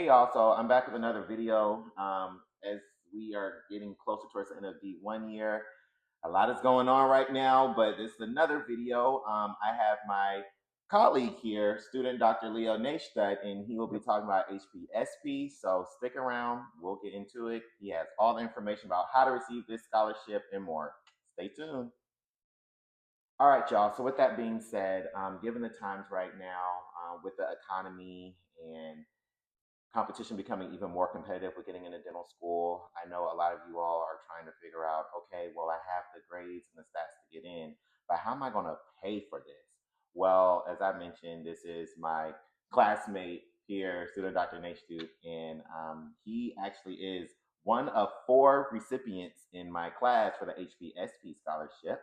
Hey y'all, so I'm back with another video. As we are getting closer towards the end of the 1 year, a lot is going on right now, but this is another video. I have my colleague here, student Dr. Leo Neistat, and he will be talking about HPSP. So stick around, we'll get into it. He has all the information about how to receive this scholarship and more. Stay tuned. All right, y'all. So with that being said, given the times right now, with the economy and competition becoming even more competitive with getting into dental school. I know a lot of you all are trying to figure out, okay, well, I have the grades and the stats to get in, but how am I going to pay for this? Well, as I mentioned, this is my classmate here, student Dr. Naishtut, and he actually is one of four recipients in my class for the HPSP scholarship.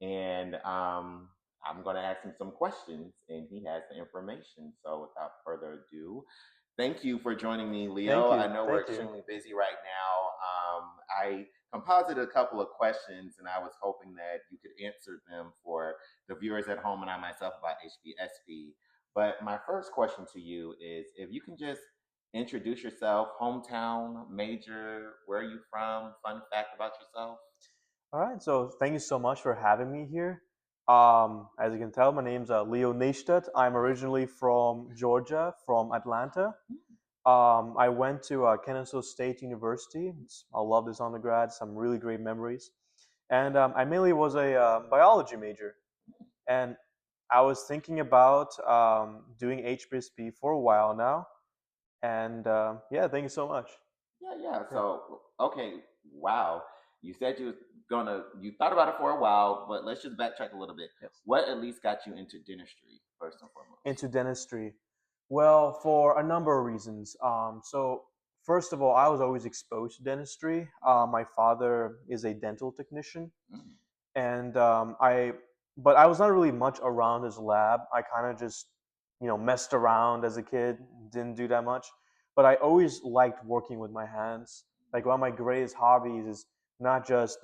And I'm going to ask him some questions, and he has the information. So without further ado, thank you for joining me, Leo. Thank I you. know we're Thank you. extremely busy right now. I composited a couple of questions, and I was hoping that you could answer them for the viewers at home and I myself about HPSP. But my first question to you is if you can just introduce yourself, hometown, major, where are you from, fun fact about yourself. All right. So thank you so much for having me here. As you can tell, my name's Leo Neistat. I'm originally from Georgia, from Atlanta. I went to Kennesaw State University. I love this undergrad. Some really great memories. And I mainly was a biology major. And I was thinking about doing HPSP for a while now. And yeah, thank you so much. Yeah. Yeah. So, okay, wow. You said you thought about it for a while, but let's just backtrack a little bit. Yes. What at least got you into dentistry, first and foremost? Into dentistry? Well, for a number of reasons. So first of all, I was always exposed to dentistry. My father is a dental technician, Mm. and but I was not really much around his lab. I kind of just, messed around as a kid, didn't do that much. But I always liked working with my hands. Like one of my greatest hobbies is not just,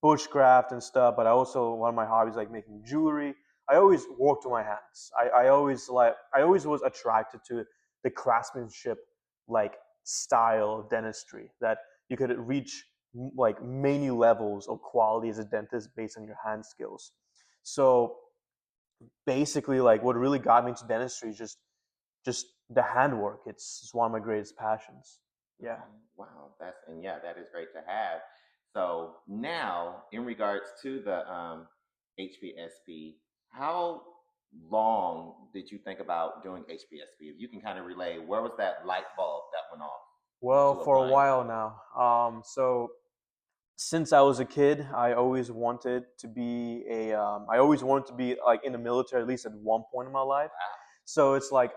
bushcraft and stuff, but I also one of my hobbies like making jewelry. I always worked with my hands. I always was attracted to the craftsmanship like style of dentistry that you could reach like many levels of quality as a dentist based on your hand skills. So basically, like what really got me into dentistry is just the handwork. It's one of my greatest passions. Yeah. Okay, wow, that is great to have. So now, in regards to the HPSP, how long did you think about doing HPSP? If you can kind of relay, where was that light bulb that went off Well, to for a applying? while now. So since I was a kid, I always wanted to be I always wanted to be like in the military at least at one point in my life. Wow. So it's like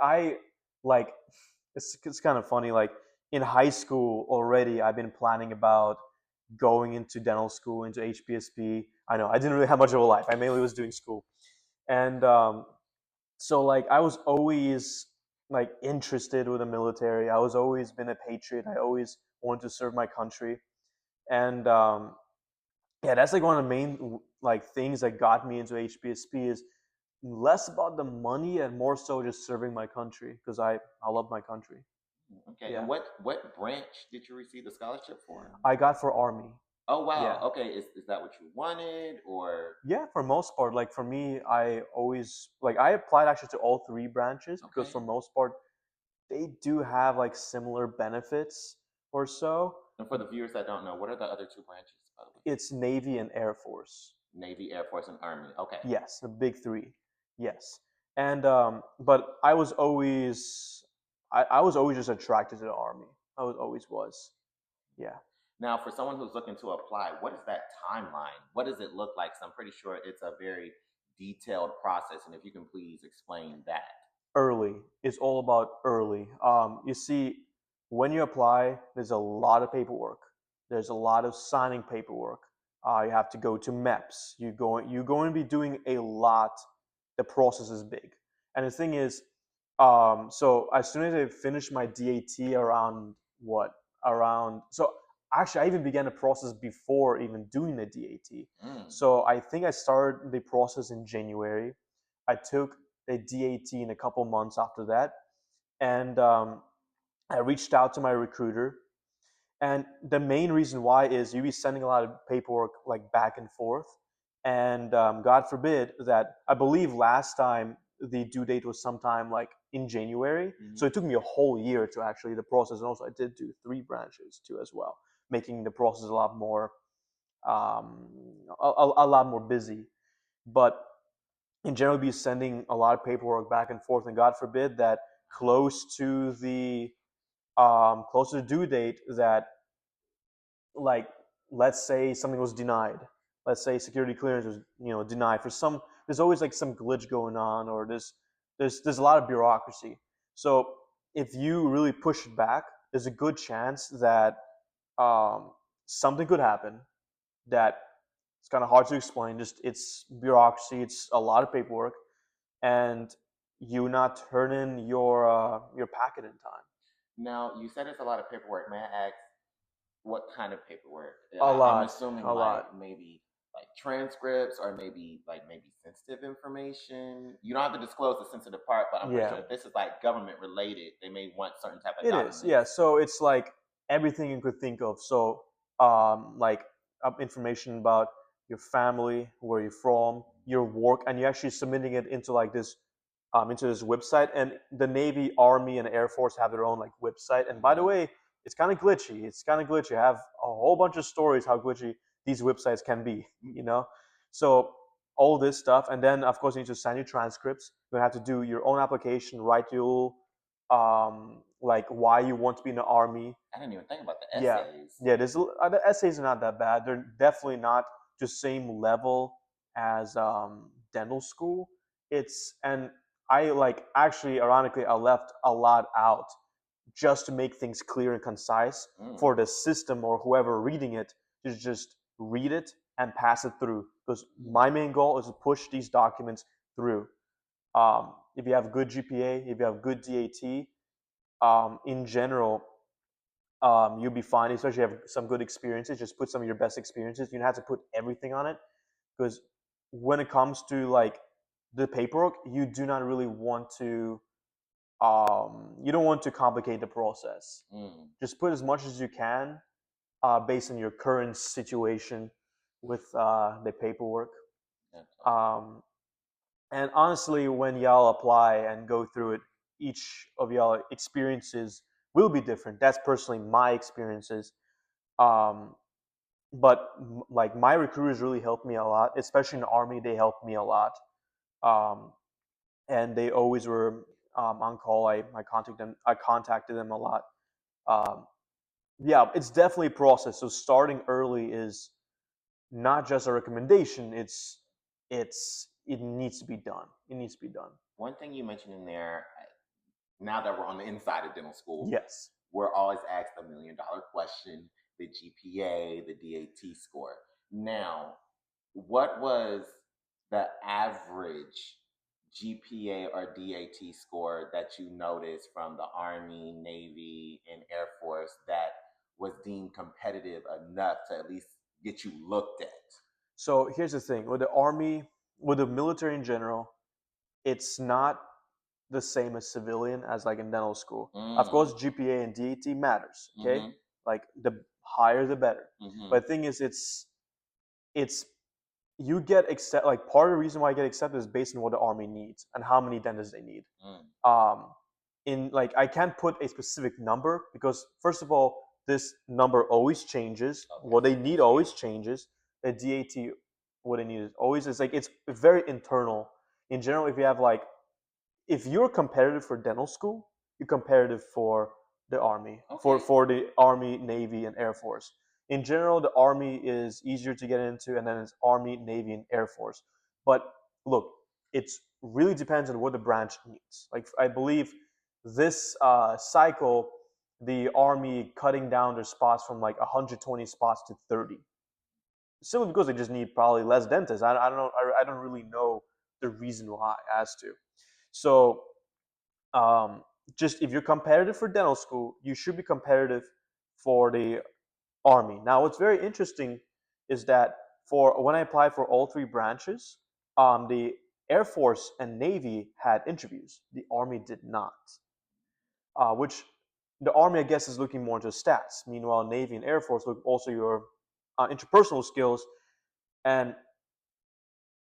it's kind of funny. Like in high school already, I've been planning about going into dental school, into HPSP. I know I didn't really have much of a life. I mainly was doing school, and so like I was always like interested with the military. I was always been a patriot. I always wanted to serve my country, and yeah, that's like one of the main like things that got me into HPSP is less about the money and more so just serving my country because I love my country. Okay, and Yeah, what branch did you receive the scholarship for? I got for Army. Oh wow. Yeah, Okay, is that what you wanted or yeah. For most part, like for me, I always like I applied actually to all three branches because for okay? most part they do have like similar benefits or so. And for the viewers that don't know, what are the other two branches, by the way? It's Navy and Air Force. Navy, Air Force, and Army. Okay. Yes, the big three. Yes, and but I was always just attracted to the army. I was always was. Yeah. Now, for someone who's looking to apply, what is that timeline? What does it look like? 'Cause I'm pretty sure it's a very detailed process, and if you can please explain that. Early. It's all about early. You see, when you apply, there's a lot of paperwork. There's a lot of signing paperwork. You have to go to MEPS. You're going to be doing a lot. The process is big. And the thing is, so as soon as I finished my DAT around what? Around so actually I even began the process before even doing the DAT. Mm. So I think I started the process in January. I took a DAT in a couple months after that, and I reached out to my recruiter, and the main reason why is you be sending a lot of paperwork like back and forth, and God forbid that I believe last time the due date was sometime like in January, so Mhm. it took me a whole year to actually the process, and also I did do 3 branches too as well, making the process a lot more um, a lot more busy. But in general, be sending a lot of paperwork back and forth, and God forbid that close to the due date that, like, let's say something was denied, let's say security clearance was denied for some, there's always like some glitch going on, or there's a lot of bureaucracy. So if you really push it back, there's a good chance that um, something could happen that it's kind of hard to explain. Just it's bureaucracy, it's a lot of paperwork, and you not turn in your packet in time. Now, you said it's a lot of paperwork. May I ask what kind of paperwork? A I'm lot, assuming a lot. like maybe like transcripts or maybe sensitive information. You don't have to disclose the sensitive part, but I'm pretty Yeah, sure if this is like government related, they may want certain type of it is. Yeah, documents. so it's like everything you could think of. So, like information about your family, where you're from, your work, and you're actually submitting it into this website. And the Navy, Army, and Air Force have their own like website. And by the Hmm. way, it's kind of glitchy. It's kind of glitchy. I have a whole bunch of stories how glitchy these websites can be. So all this stuff, and then of course you need to send your transcripts. You have to do your own application, write your like why you want to be in the army. I didn't even think about the Yeah, essays. yeah. The essays are not that bad. They're definitely not the same level as dental school. It's and I like actually ironically I left a lot out just to make things clear and concise Mm. for the system or whoever reading it to just read it and pass it through. Because my main goal is to push these documents through. If you have good GPA, if you have good DAT, in general, you'll be fine. Especially if you have some good experiences. Just put some of your best experiences. You don't have to put everything on it because when it comes to like the paperwork, you do not really want to. You don't want to complicate the process. Mm. Just put as much as you can based on your current situation with the paperwork. Okay. Um, and honestly, when y'all apply and go through it, each of y'all experiences will be different. That's personally my experiences. Um, but like my recruiters really helped me a lot, especially in the army. They helped me a lot, um, and they always were on call. I contacted them a lot. Um, yeah, it's definitely a process. So starting early is not just a recommendation. It needs to be done. It needs to be done. One thing you mentioned in there, now that we're on the inside of dental school, Yes. we're always asked $1 million question: the GPA, the DAT score. Now, what was the average GPA or DAT score that you noticed from the Army, Navy, and Air Force that was deemed competitive enough to at least get you looked at? So here's the thing with the army, with the military in general, it's not the same as civilian as like in dental school. Of course, Mm. GPA and DAT matters. Okay, Mm-hmm. like the higher the better. Mm-hmm. But the thing is, it's you get accept like part of the reason why you get accepted is based on what the army needs and how many dentists they need. Mm. Um, in like I can't put a specific number because first of all, this number always changes. Okay, What so they it's need always scale. changes. The DAT, what they need is always it's like it's very internal. In general, if you have like if you're competitive for dental school, you're competitive for the army, for Okay. the army, navy, and air force. In general, the army is easier to get into, and then it's army, navy, and air force. But look, it's really depends on what the branch needs. Like I believe this cycle, the army cutting down their spots from like 120 spots to 30, simply because they just need probably less dentists. I don't know. I don't really know the reason why as to. So um, just if you're competitive for dental school, you should be competitive for the army. Now, what's very interesting is that for when I applied for all 3 branches, the Air Force and Navy had interviews. The Army did not, which the Army, I guess, is looking more into stats. Meanwhile, Navy and Air Force look also your interpersonal skills. And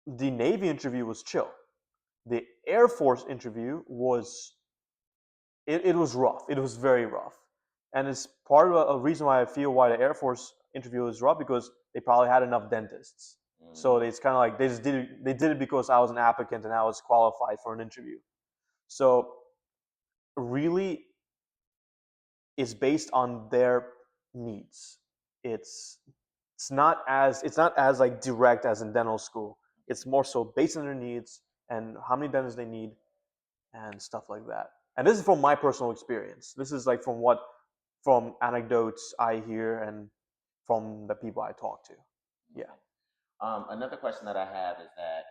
the Navy interview was chill. The Air Force interview was it was rough. It was very rough, and it's part of a reason why I feel why the Air Force interview was rough because they probably had enough dentists. So Mm, it's kind of like they just did it. They did it because I was an applicant and I was qualified for an interview. So really, it's based on their needs. It's it's not as like direct as in dental school. It's more so based on their needs and how many dentists they need and stuff like that. And this is from my personal experience. This is like from anecdotes I hear and from the people I talk to. Yeah. okay. Another question that I have is that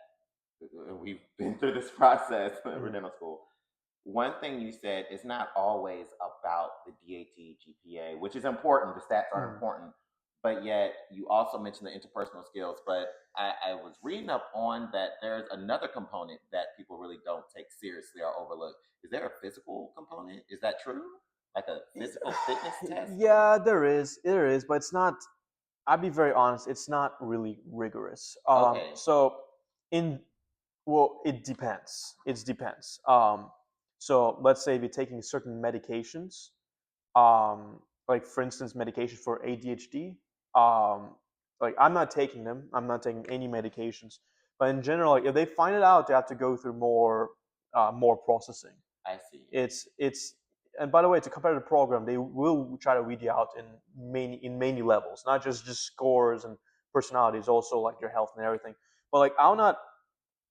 we've been through this process for Mhm. dental school. One thing you said is not always about the DAT GPA, which is important. The stats are Mhm. important, but yet you also mentioned the interpersonal skills. But I was reading up on that there's another component that people really don't take seriously or overlook. Is there a physical component? Is that true? Like a physical fitness test? Or Yeah, there is, but it's not. I'll be very honest. It's not really rigorous. okay, In well, it depends. It depends. So let's say if you're taking certain medications, like for instance, medication for ADHD. Like I'm not taking them. I'm not taking any medications. But in general, like if they find it out, they have to go through more processing. I see. It's and by the way, it's a competitive program. They will try to weed you out in many levels, not just scores and personalities, also like your health and everything. But like I'm not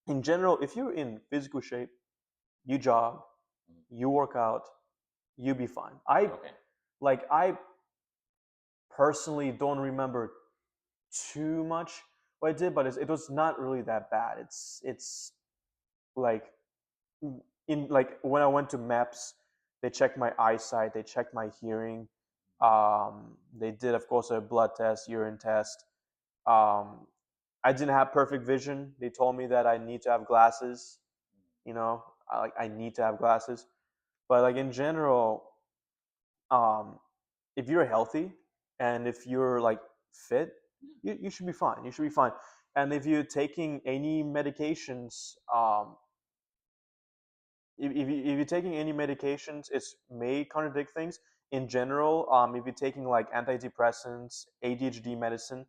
in general. If you're in physical shape, you jog, Mm, you work out, you be fine. I personally don't remember too much what I did, but it was not really that bad. It's like in like when I went to MEPS, they checked my eyesight, they checked my hearing. They did, of course, a blood test, urine test. Um, I didn't have perfect vision. They told me that I need to have glasses. You know, I need to have glasses. But like in general, um, if you're healthy and if you're like fit, you should be fine. You should be fine. And if you're taking any medications, if you're taking any medications, it may contradict things. In general, if you're taking like antidepressants, ADHD medicine,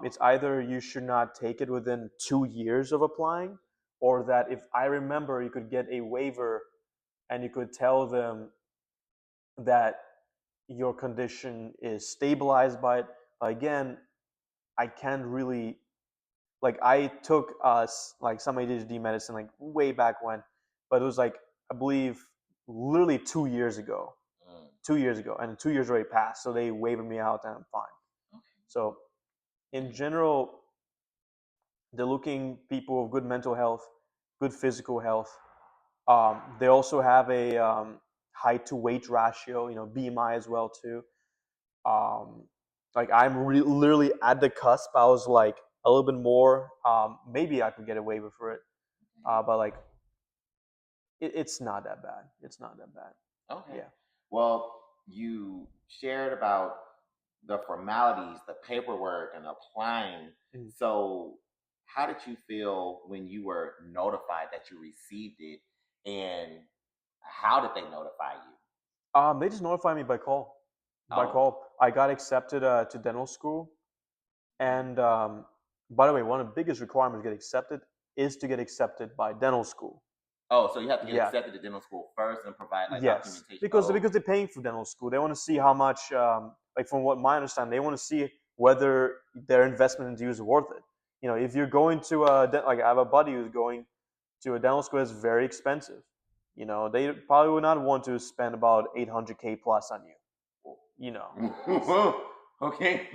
it's either you should not take it within 2 years of applying, or that if I remember, you could get a waiver and you could tell them that your condition is stabilized by it. But again, I can't really like I took like some ADHD medicine like way back when, but it was like I believe literally 2 years ago. mm, 2 years ago, and 2 years already passed, so they waived me out, and I'm fine. okay, So in nice. general, they're looking people of good mental health, good physical health. They also have a height to weight ratio, BMI as well too. Um, like literally at the cusp. I was like a little bit more. Maybe I could get a waiver for it, but like it's not that bad. It's not that bad. Okay. Yeah. Well, you shared about the formalities, the paperwork, and applying. Mhm. So, how did you feel when you were notified that you received it, and how did they notify you? They just notified me by call. By Oh, call, I got accepted to dental school, mm. and by the way, one of the biggest requirements to get accepted is to get accepted by dental school. Oh, so you have to get Yeah. accepted to dental school first and provide like Yes, documentation. because Oh, they're paying for dental school. They want to see how much, like from what my understanding, they want to see whether their investment into you is worth it. If you're going to like I have a buddy who's going to a dental school that's very expensive. They probably would not want to spend about 800K plus on you. You know, okay.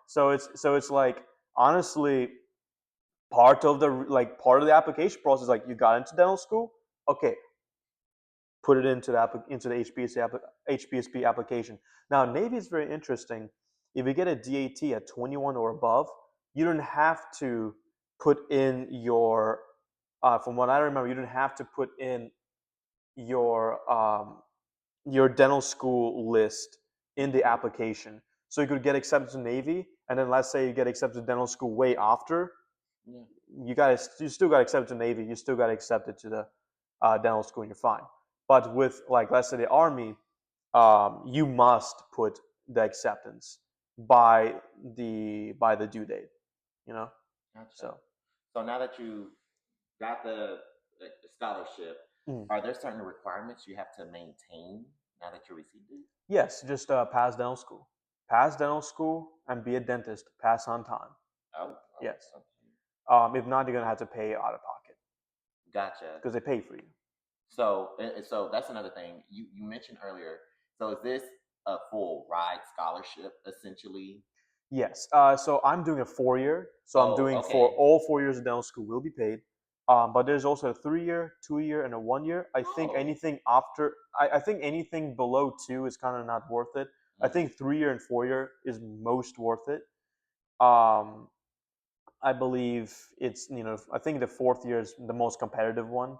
so it's like honestly part of the application process. Like you got into dental school, okay, put it into the HPSP application. Now, Navy is very interesting. If you get a DAT at 21 or above, you don't have to put in your. From what I remember, you don't have to put in your your dental school list in the application. So you could get accepted to Navy, and then let's say you get accepted to dental school way after, Yeah. you still got accepted to Navy, you still got accepted to the dental school, and you're fine. But with like let's say the Army, you must put the acceptance by the due date. You know, Gotcha. so. So now that you got the scholarship, Mm. are there certain requirements you have to maintain now that you received it? Yes, just pass dental school, and be a dentist. Pass on time. Oh, oh, Yes. okay. If not, you're gonna have to pay out of pocket Gotcha. because they pay for you. So that's another thing you mentioned earlier. So is this a full ride scholarship essentially? Yes. So I'm doing a 4 year. So I'm Oh, doing for okay. all 4 years of dental school will be paid. But there's also a 3 year, 2 year, and a 1 year. I think Oh, anything after, I think anything below two is kind of not worth it. I mm, think 3 year and 4 year is most worth it. Um, I believe it's, I think the fourth year is the most competitive one.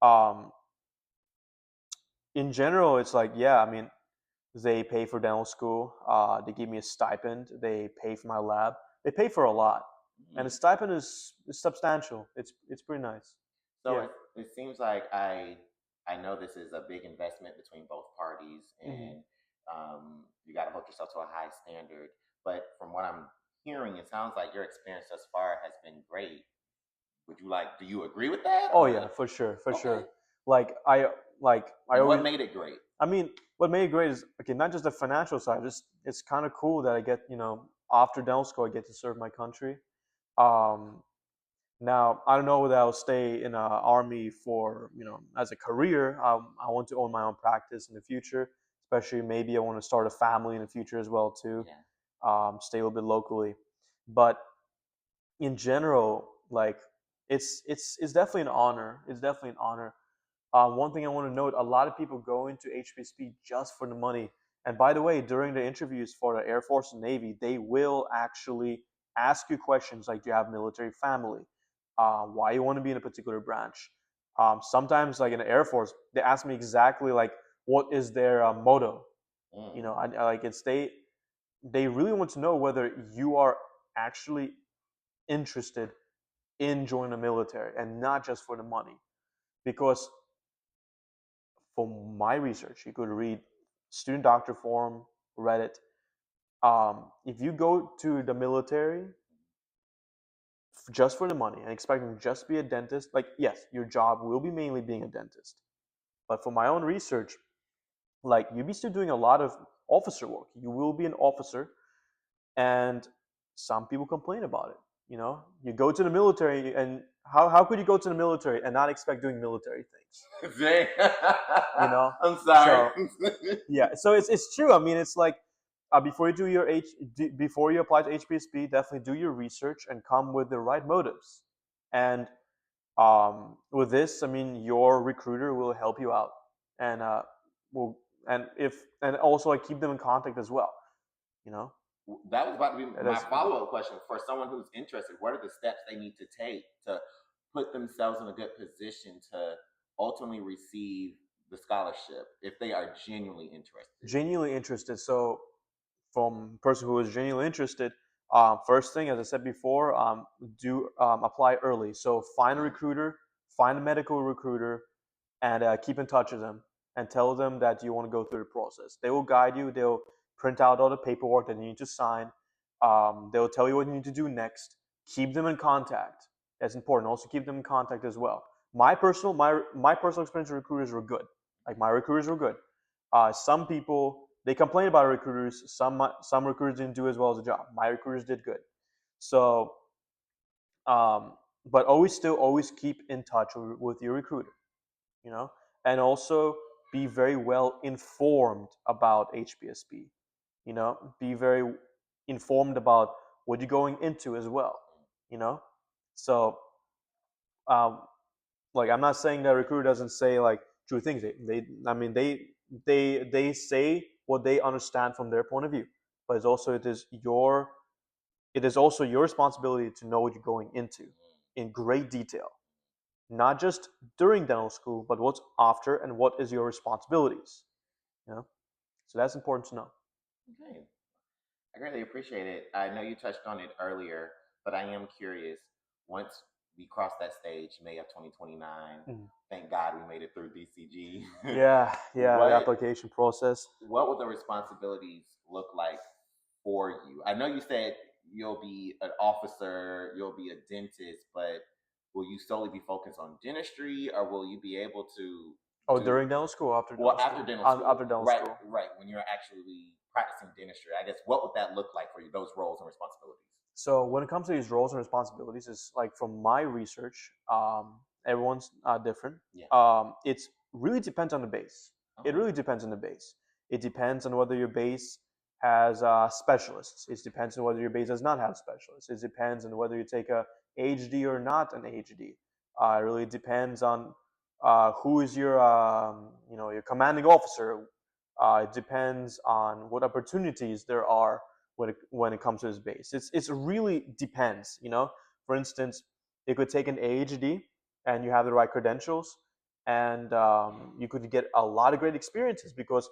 Um, in general, it's like, yeah, I mean, they pay for dental school. They give me a stipend. They pay for my lab. They pay for a lot, and the mm. stipend is substantial. It's pretty nice. So Yeah. it seems like I know this is a big investment between both parties, Hmm. and you got to hold yourself to a high standard. But from what I'm hearing, it sounds like your experience thus far has been great. Would you like? Do you agree with that, Oh or yeah, for sure, for okay? sure. Like I And what always. made it great? I mean, what made it great is okay. Not just the financial side. Just it's kind of cool that I get after dental school I get to serve my country. Um, Now, I don't know whether I'll stay in the army for, as a career. I want to own my own practice in the future, especially maybe I want to start a family in the future as well too. Yeah. Stay a little bit locally, but in general, like it's definitely an honor. It's definitely an honor. One thing I want to note: a lot of people go into HPSP just for the money. And by the way, during the interviews for the Air Force and Navy, they will actually ask you questions like, "Do you have a military family? Why you want to be in a particular branch?" Sometimes, like in the Air Force, they ask me exactly like, "What is their motto?" Mm. I like it's they really want to know whether you are actually interested in joining the military and not just for the money. Because from my research, you could read Student Doctor Forum, Reddit. If you go to the military just for the money and expecting to just be a dentist, like yes, your job will be mainly being a dentist. But for my own research, like you'll be still doing a lot of officer work. You will be an officer, and some people complain about it. You go to the military, and how could you go to the military and not expect doing military things? You know, I'm sorry. so yeah, so it's true. I mean, it's like before you do before you apply to HPSP, definitely do your research and come with the right motives. And with this, I mean, your recruiter will help you out, and will and also like keep them in contact as well. You know, That was about to be my that's follow up question for someone who's interested. What are the steps they need to take to put themselves in a good position to ultimately receive the scholarship if they are genuinely interested? genuinely interested. So from a person who is genuinely interested, first thing, as I said before, do apply early. So find a Mm, recruiter, find a medical recruiter, and keep in touch with them and tell them that you want to go through the process. They will guide you. They'll print out all the paperwork that you need to sign. They'll tell you what you need to do next. Keep them in contact. That's important. Also keep them in contact as well. My personal experience with recruiters were good. Like my recruiters were good. Some people they complain about recruiters. Some recruiters didn't do as well as the job. My recruiters did good. So, but always keep in touch with your recruiter. You know, and also be very well informed about HPSP. Be very informed about what you're going into as well. You know, so um, like I'm not saying that recruiter doesn't say like true things. I mean they say what they understand from their point of view, but it is also your responsibility to know what you're going into in great detail, not just during dental school, but what's after and what is your responsibilities. You know, so that's important to know. Okay. I greatly appreciate it. I know you touched on it earlier, but I am curious. Once we cross that stage, May of 2029, Mhm. thank God we made it through DCG. Yeah, yeah, the what application process. what will the responsibilities look like for you? I know you said you'll be an officer, you'll be a dentist, but will you solely be focused on dentistry, or will you be able to Oh, do during dental school, after well dental after school, dental school? after dental Right, school. right. When you're actually practicing dentistry, I guess what would that look like for you? Those roles and responsibilities. So when it comes to these roles and responsibilities, it's like from my research, everyone's different. Yeah. It's really depends on the base. It Okay. really depends on the base. It depends on whether your base has specialists. It depends on whether your base does not have specialists. It depends on whether you take a HD or not an HD. It really depends on who is your your commanding officer. It depends on what opportunities there are when it comes to his base. It's really depends. For instance, you could take an AHD and you have the right credentials, and you could get a lot of great experiences because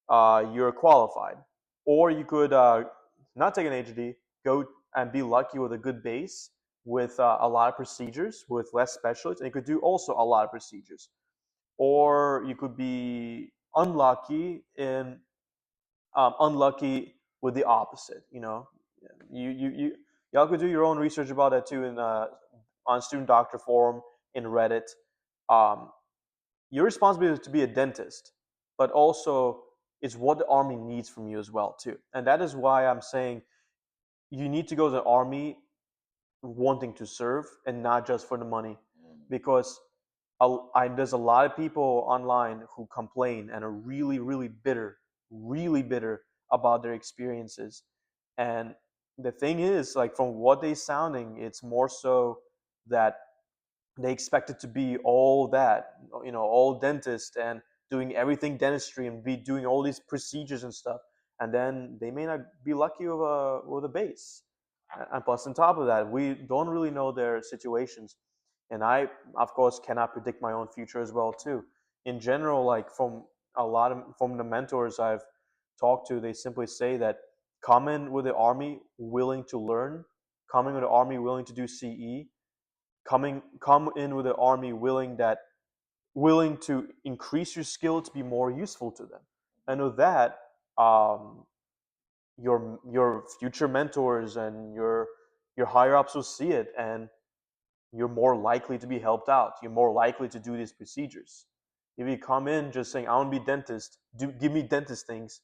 you're qualified. Or you could not take an AHD, go and be lucky with a good base with a lot of procedures with less specialists, and you could do also a lot of procedures. Or you could be unlucky with the opposite. You y'all could do your own research about that too in on Student Doctor Forum in Reddit. Um, your responsibility is to be a dentist, but also it's what the army needs from you as well too, and that is why I'm saying you need to go to the army wanting to serve and not just for the money, Mm. because there's a lot of people online who complain and are really, really bitter about their experiences. And the thing is, like from what they sounding, it's more so that they expect it to be all that, all dentist and doing everything dentistry and be doing all these procedures and stuff, and then they may not be lucky with a base. And plus, on top of that, we don't really know their situations, and I, of course, cannot predict my own future as well too. In general, like from the mentors I've talked to, they simply say that come in with the army willing to learn, coming with the army willing to do CE, come in with an army willing to increase your skill to be more useful to them. And with that, um, your future mentors and your higher ups will see it, and you're more likely to be helped out. You're more likely to do these procedures. If you come in just saying, "I want to be dentist, give me dentist things,"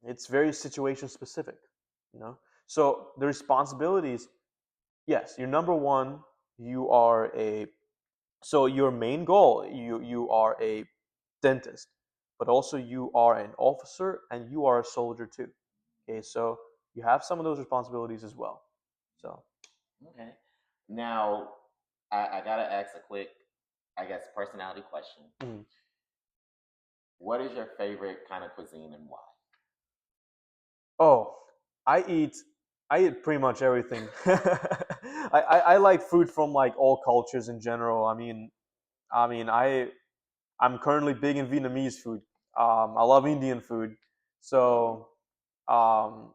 it's very situation specific. So the responsibilities, yes, you're number one. You are a So your main goal, you are a dentist, but also you are an officer and you are a soldier too. Okay, so you have some of those responsibilities as well. So Okay. Now, I gotta ask a quick, I guess, personality question. mm. What is your favorite kind of cuisine and why? Oh, I eat I eat pretty much everything. I like food from like all cultures in general. I'm currently big in Vietnamese food. I love Indian food. Whoa. So um,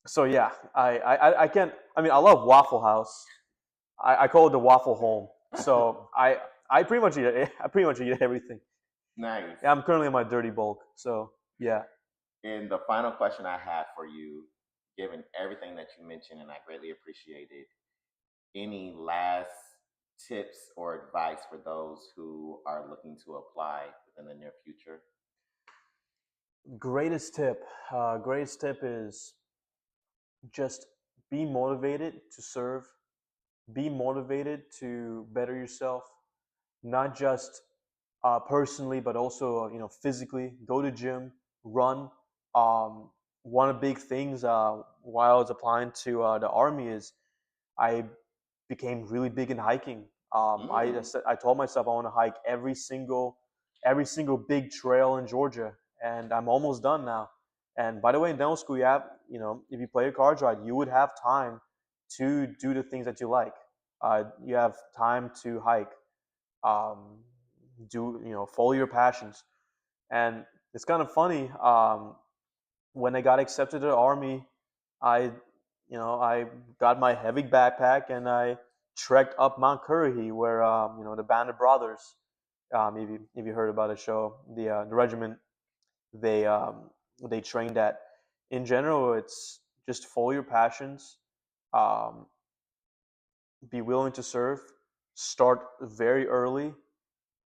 so yeah, I can't. I love Waffle House. I call it the Waffle Home. So I pretty much eat it. I pretty much eat everything. Nice. Yeah, I'm currently in my dirty bulk. So yeah. And the final question I have for you, given everything that you mentioned, and I greatly appreciate it, any last tips or advice for those who are looking to apply within the near future? Greatest tip. Greatest tip is just be motivated to serve. Be motivated to better yourself, not just personally, but also physically. Go to gym, run. Um, One of the big things while I was applying to the army is I became really big in hiking. Mm. I told myself I want to hike every single big trail in Georgia, and I'm almost done now. And by the way, in dental school, if you play a cards right, you would have time to do the things that you like. You have time to hike. Um, do, follow your passions. And it's kind of funny. When I got accepted to the army, I got my heavy backpack and I trekked up Mount Currahee, where the Band of Brothers, if you heard about the show, the regiment they they trained at. In general, it's just follow your passions, um, be willing to serve, start very early,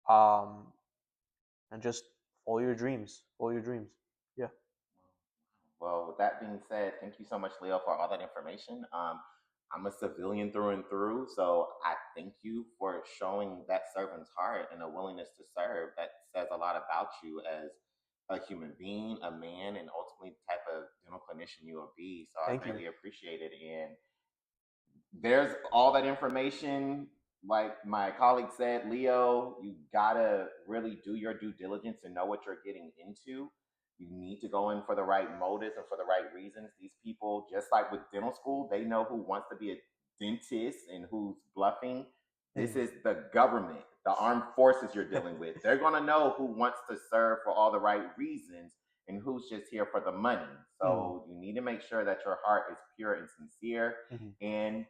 um, and just follow your dreams. Follow your dreams. Yeah. Well, with that being said, thank you so much, Leo, for all that information. I'm a civilian through and through, so I thank you for showing that servant's heart and a willingness to serve. That says a lot about you as a human being, a man, and ultimately the type of dental clinician you will be. So I Thank you. greatly appreciate it. And there's all that information. Like my colleague said, Leo, you gotta really do your due diligence and know what you're getting into. You need to go in for the right motives and for the right reasons. These people, just like with dental school, they know who wants to be a dentist and who's bluffing. This Mhm. is the government, the armed forces you're dealing with. They're gonna know who wants to serve for all the right reasons and who's just here for the money. Mhm. So you need to make sure that your heart is pure and sincere, Mhm. and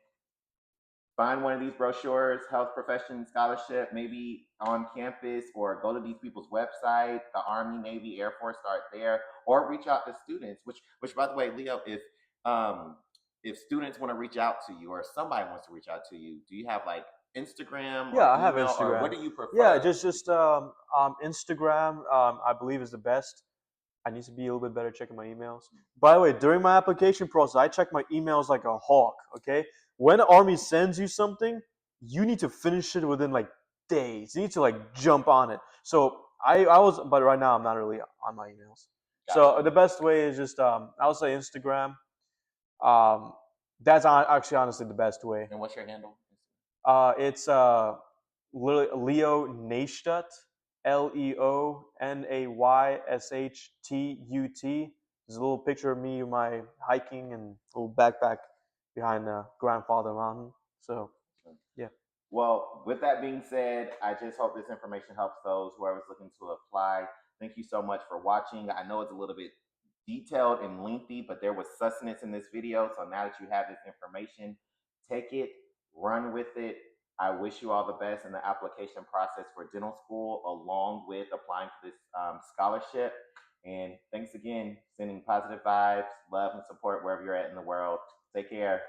find one of these brochures, health profession scholarship, maybe on campus, or go to these people's website, the Army, Navy, Air Force, start there, or reach out to students. Which by the way, Leo, if students want to reach out to you, or somebody wants to reach out to you, do you have like Instagram Yeah, or I have email, or what Instagram. do you Yeah, prefer? just Instagram. I believe is the best. I need to be a little bit better checking my emails. By the way, during my application process, I check my emails like a hawk. Okay, when the army sends you something, you need to finish it within like days. You need to like jump on it. So I was, but right now I'm not really on my emails. Got So you. the best way is just I would say Instagram. Um, that's actually honestly the best way. And what's your handle? It's literally Leo Neistat, Leonayshut. There's a little picture of me, my hiking, and a little backpack behind Grandfather Mountain. So yeah, Well, with that being said, I just hope this information helps those whoever's looking to apply. Thank you so much for watching. I know it's a little bit detailed and lengthy, but there was sustenance in this video. So now that you have this information, take it, run with it. I wish you all the best in the application process for dental school, along with applying for this scholarship. And thanks again, sending positive vibes, love, and support wherever you're at in the world. Take care.